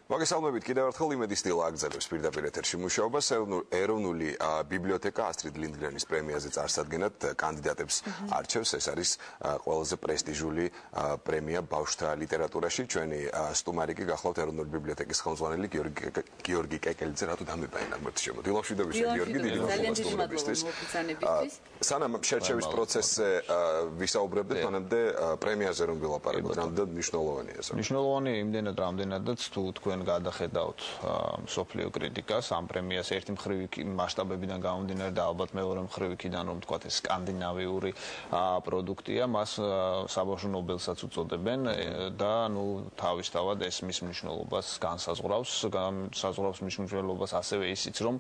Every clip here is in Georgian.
მოგესალმებით კიდევ ერთხელ იმედის დილა აგზავნებს პირდაპირ ეთერში მუშაობას ეროვნული ბიბლიოთეკა ასტრიდ ლინდგრენის პრემიაზე წარსადგენად კანდიდატებს არჩევს. ეს არის ყველაზე პრესტიჟული პრემია ბავშვთა ლიტერატურაში. ჩვენი სტუმარი კი გახლავთ ეროვნული ბიბლიოთეკის ხელმძღვანელი გიორგი კეკელიძე. რატო დამებაინა მოგწიო? დილამშვიდობისა გიორგი, დიდი მოგესალმებისთვის. სანამ შერჩევის პროცესზე ვისაუბრებდეთ, მანამდე პრემიაზე რომ ვილაპარაკოთ, რამდენად მნიშვნელოვანია ეს? მნიშვნელოვანია იმდენად, რამდენადაც თუ თქვენ გადახედავთ მსოფლიო კრიტიკას ამ პრემიას ერთი მხრივ მასშტაბებიდან გამომდინარე და ალბათ მეორე მხრივ იქიდან რომ თქვა ეს სკანდინავიური პროდუქტია, მას საბავშვო ნობელსაც უწოდებენ და თავისთავად ეს მის მნიშვნელობას განსაზღვრავს მნიშვნელობას ასევე ისიც რომ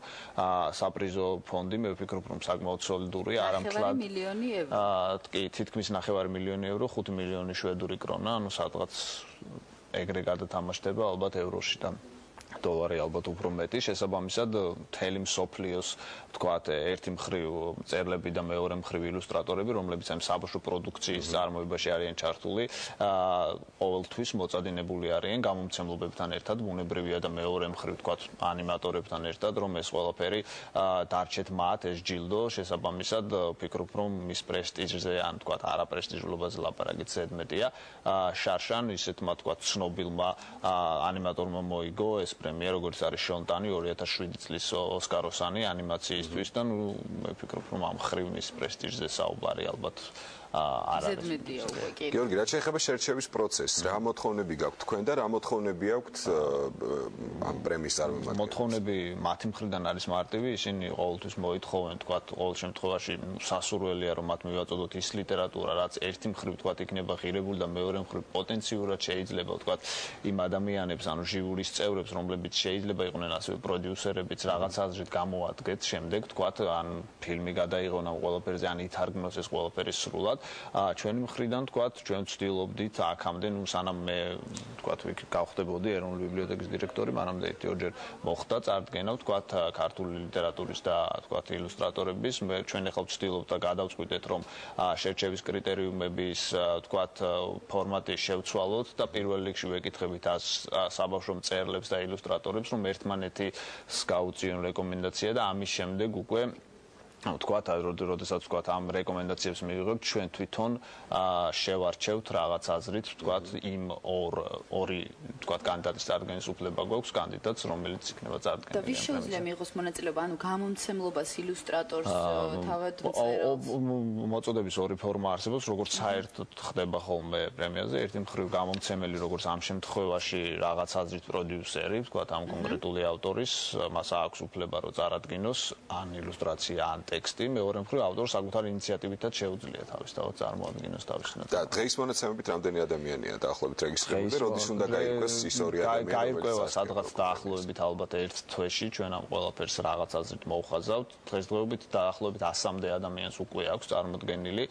საპრიზო ფონდი მე ვფიქრობ რომ საკმაოდ სოლიდურია, არამხლად კი თითქმის 9 მილიონი ევრო, 5 მილიონი შვედური კრონა, ანუ სადღაც ეგრე გადათამაშდება ალბათ ევროში და დოლარი ალბათ უფრო მეტი. შესაბამისად მთელი მსოფლიოს თქვათ ერთი მხრივ წერლები და მეორე მხრივ ილუსტრატორები, რომლებიც ამ საბავშვო პროდუქციის წარმოებაში არიან ჩართული, ყოველთვის მოწადინებული არიან გამომცემლობებთან ერთად, ბუნებრივია და მეორე მხრივ თქვათ ანიმატორებთან ერთად, რომ ეს ყველაფერი დარჩეთ მათ ეს ჯილდო. შესაბამისად ვფიქრობ რომ მის პრესტიჟზე ან თქვათ არაპრესტიჟულობაზე ლაპარაკიც ზედმეტია. შარშან ისეთმა თქვათ ცნობილმა ანიმატორმა მოიგო ეს პრემია, როგორც არის შონტანი 2007 წლის ოსკაროსანი ანიმაციისთვის და მე ვფიქრობ რომ ამ ხრივ მის პრესტიჟზე საუბარი ალბათ არ არის. გიორგი, რაც შეეხება შერჩევის პროცესს, რა მოთხოვნები გაქვთ თქვენ და რა მოთხოვნები აქვთ ამ პრემიის წარმომადგენლებს? მოთხოვნები მათი მხრიდან არის მარტივი, ისინი ყოველთვის მოითხოვენ, თქვათ, ყოველ შემთხვევაში სასურველია რომ მათ მივაწოდოთ ის ლიტერატურა, რაც ერთი მხრივ თქვათ იქნება ღირებული და მეორე მხრივ პოტენციურად შეიძლება თქვათ იმ ადამიანებს, ანუ ჟიურის წევრებს, რომლებიც შეიძლება იყვნენ ასევე პროდიუსერებიც, რაღაც აზრით გამოადგეთ შემდეგ, თქვათ, ან ფილმი გადაიღონ ამ ყველაფერზე, ან ითარგმნოს ეს ყველაფერი სრულად. ჩვენი მხრიდან თქვათ, ჩვენ ვცდილობდით აქამდე, სანამ მე თქვათ გავხდებოდი ეროვნული ბიბლიოთეკის დირექტორი, მანამდე ერთ-ორჯერ მოხდა წარდგენა, თქვათ, ქართული ლიტერატურის და თქვათ ილუსტრატორების. ჩვენ ახლა ვცდილობთ და გადავწყვიტეთ, რომ შერჩევის კრიტერიუმების თქვათ ფორმატი შევცვალოთ და პირველ რიგში ვეკითხებით საბავშვო მწერლებს და ილუსტრატორებს, რომ ერთმანეთის გაუწიონ რეკომენდაცია და ამის შემდეგ უკვე თქვათ, როდესაც თქვათ ამ რეკომენდაციებს მივიღებთ, ჩვენ თვითონ შევარჩევთ რაღაც აზრით, თქვათ, იმ ორი თქვათ კანდიდატის წარდგენის უფლება გვაქვს კანდიდატს, რომელიც იქნება წარდგენილი. და ვის შეუძლია მიიღოს მონაწილეობა, ანუ გამომცემლობას, ილუსტრატორს, თავად მწერალს? მოწოდების ორი ფორმა არსებობს, როგორც საერთოდ ხდება ხოლმე პრემიაზე, ერთი მხრივ გამომცემელი, როგორც ამ შემთხვევაში რაღაც აზრით პროდიუსერი, თქვათ, ამ კონკრეტული ავტორის, მას აქვს უფლება რომ წარადგინოს ან ილუსტრაცია, ან ტექსტი, მეორე მხრივ ავტორს საკუთარი ინიციატივითაც შეუძლია თავისთავად წარმოადგინოს თავის ნაცვლად. და დღეს მონაცემებით რამდენი ადამიანია დაახლოებით რეგისტრირებული, როდის უნდა გაირკვეს ის ორი ადამიანი? გაირკვევა სადღაც დაახლოებით ალბათ ერთ თვეში, ჩვენ ამ ყველაფერს რაღაც აზრით მოვხაზავთ. დღესდღეობით დაახლოებით 100-მდე ადამიანს უკვე აქვს წარმოდგენილი.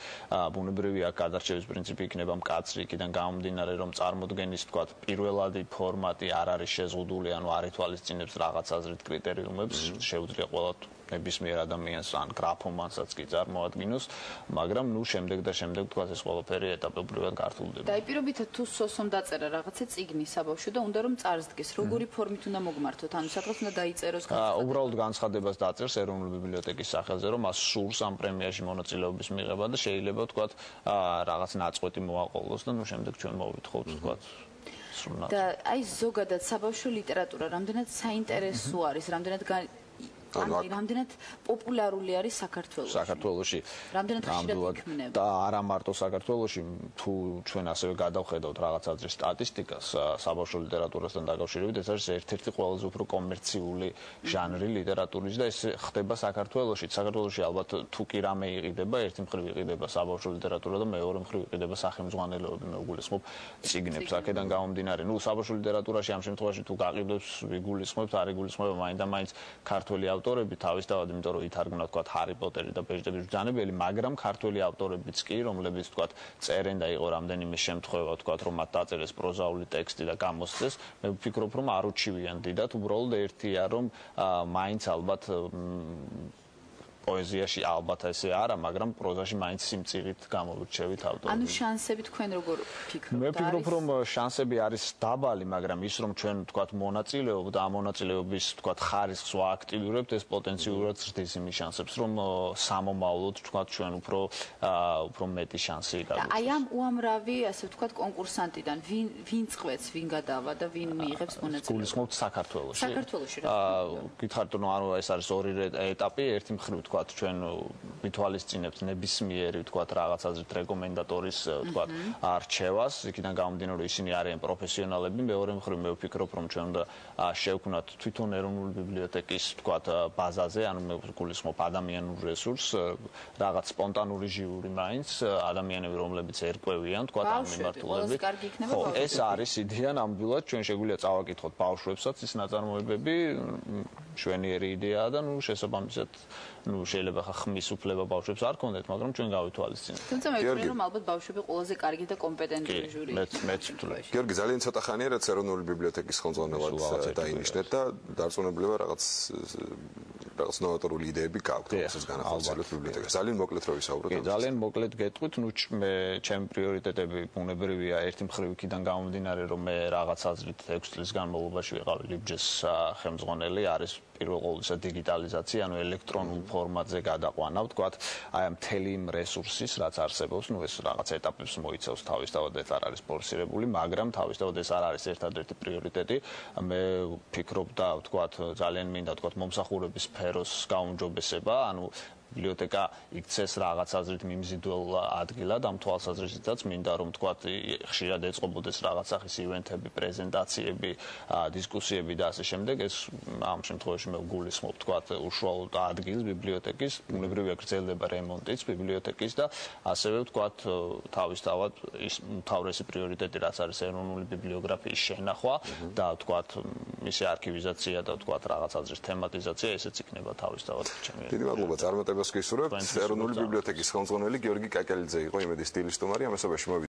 ბუნებრივია გადარჩევის პრინციპი იქნება მკაცრი, იქიდან გამომდინარე, რომ წარმოდგენის თქვათ პირველადი ფორმატი არ არის შეზღუდული, ანუ არ ითვალისწინებს რაღაც აზრით კრიტერიუმებს, შეუძლია ყველა ნებისმიერ ადამიანს ან გრაფომანსაც კი წარმოადგინოს, მაგრამ შემდეგ და შემდეგ თქვა ეს ყველაფერი ეტაპობრივად გართულდება. და პირობითად თუ სოსომ დაწერა რაღაცა წიგნი საბავშვო და უნდა რომ წარსდგეს, როგორი ფორმით უნდა მოგმართოთ? ანუ სადღაც უნდა დაიწეროს განცხადება? უბრალოდ განცხადებას დაწერს ეროვნული ბიბლიოთეკის სახელზე, რომ მას სურს ამ პრემიაში მონაწილეობის მიღება და შეიძლება თქვა რაღაც ნაწყვეტი მოაყოლოს და შემდეგ ჩვენ მოვითხოვთ თქვა. და აი ზოგადად საბავშვო ლიტერატურა რამდენად საინტერესო არის, რამდენად პოპულარული არის საქართველოში. რამდენად ხშირად იქმნება? და არა მარტო საქართველოში, თუ ჩვენ ასევე გადავხედავთ რაღაც აზრის სტატისტიკას საბავშვო ლიტერატურასთან დაკავშირებით, ეს არის ერთ-ერთი ყველაზე უფრო კომერციული ჟანრი ლიტერატურის და ეს ხდება საქართველოში. საქართველოში ალბათ თუ კი რამე იყიდება, ერთი მხრივ იყიდება საბავშვო ლიტერატურა და მეორე მხრივ იყიდება სახელმძღვანელოები, მე ვიგულისხმობ წიგნებს აქედან გამომდინარე. საბავშვო ლიტერატურაში ამ შემთხვევაში თუ გაყიდვებს ვიგულისხმობთ, არ იგულისხმება მაინდა-მაინც ქართველი ავტორები თავისთავად, იმიტომ რომ ითარგმნა თქვათ ჰარი პოტერი და ბეჭდების ბრძანებელი, მაგრამ ქართველი ავტორებიც კი, რომლებიც თქვათ წერენ და იყო რამდენიმე შემთხვევა თქვათ რომ მათ დაწერეს პროზაული ტექსტი და გამოსცეს, მე ვფიქრობ რომ არ უჩივიან დიდად, უბრალოდ ერთია რომ მაინც ალბათ პოეზიაში ალბათ ესე არა, მაგრამ პროზაში მაინც სიმწირით გამოვირჩევით ავტორი. ანუ შანსები თქვენ როგორ ფიქრობთ? მე ვფიქრობ, რომ შანსები არის დაბალი, მაგრამ ის რომ ჩვენ ვთქვათ მონაწილეობ და ამ მონაწილეობის ვთქვათ ხარისხს ვააქტივირებთ, ეს პოტენციურად ზრდის იმის შანსებს, რომ სამომავლოდ ვთქვათ ჩვენ უფრო მეტი შანსი გაგვიყვანს. აი ამ უამრავი, ასე ვთქვათ, კონკურსანტიდან ვინ წყვეტს, ვინ გადავა და ვინ მიიღებს მონაწილეობას? გულისხმობთ საქართველოში. საქართველოში რა. გითხარით, რომ ანუ ეს არის ორი ეტაპი, ერთი მხრივ ვთქვათ ჩვენ ვითვალისწინებთ ნებისმიერი ვთქვათ რაღაცა რეკომენდატორის ვთქვათ არჩევას, იქიდან გამომდინარე რომ ისინი არიან პროფესიონალები, მეორე მხრივ მე ვფიქრობ რომ ჩვენ უნდა შევქმნათ თვითონ ეროვნული ბიბლიოთეკის ვთქვათ ბაზაზე, ანუ მე გულისხმობ ადამიანურ რესურსს, რაღაც სპონტანური ჟიური მაინც, ადამიანები რომლებიც ერკვევიან ვთქვათ ამ მიმართულებით. ხო, ეს არის იდეა ნამდვილად, ჩვენ შეგვიძლია წავაკითხოთ ბავშვებსაც ის ნაწარმოებები, შვენიერი იდეაა და შესაბამისად შეიძლება ხა ხმის უფლება ბავშვებს არ ქონდეთ, მაგრამ ჩვენ გავითვალისწინებთ. თუმცა მე ვფიქრობ, რომ ალბათ ბავშვები ყველაზე კარგი და კომპეტენტური ჟური. მეც ვთვლი. გიორგი, ძალიან ცოტა ხანია, რაც ეროვნული ბიბლიოთეკის ხელმძღვანელად დაინიშნეთ და დარწმუნებულება რაღაც ნოვატორული იდეები გაქვთ, რომელსაც განახორციელებთ ბიბლიოთეკას. ძალიან მოკლედ რო ვისაუბროთ. კი, ძალიან მოკლედ გეტყვით, ჩემი პრიორიტეტები ბუნებრივია, ერთი მხრივ იქიდან გამომდინარე, რომ მე რაღაც აზრით 6 წლის განმავლობაში ვიყავი ლიბჯეს ხელმძღვანელი, არის პირველ ყოვლისა დიგიტალიზაცია, ანუ ელექტრონულ ფორმატზე გადაყვანა, ვთქვათ, აი ამ მთელი იმ რესურსის, რაც არსებობს, ეს რაღაც ეტაპებს მოიცავს თავისთავად, ეს არ არის ფორსირებული, მაგრამ თავისთავად ეს არ არის ერთადერთი პრიორიტეტი. მე ვფიქრობ და ვთქვათ, ძალიან მინდა ვთქვათ მომსახურების სფეროს გაუმჯობესება, ანუ ბიბლიოთეკა იქცეს რაღაც აზრით მიმზიდველ ადგილად, ამ თვალსაზრისითაც მინდა რომ ვთქვათ, ხშირად ეწყობოდეს რაღაც სახის ივენთები, პრეზენტაციები, დისკუსიები და ასე შემდეგ. ეს ამ შემთხვევაში მე ვგულისხმობ ვთქვათ, უშუალოდ ადგილს ბიბლიოთეკის, ბუნებრივია გრძელდება რემონტიც ბიბლიოთეკის და ასევე ვთქვათ, თავისთავად ის თავრესი პრიორიტეტი რაც არის ეროვნული ბიბლიოგრაფიის შენახვა და ვთქვათ, მისი არქივიზაცია და ვთქვათ, რაღაც აზრით თემატიზაცია, ესეც იქნება თავისთავად ჩემი. დიდი მადლობა წარმატებას გისურვებთ. ეროვნული ბიბლიოთეკის ხელმძღვანელი გიორგი კაკელიძე იყო იმედი სტილის სტუმარი, ამასობაში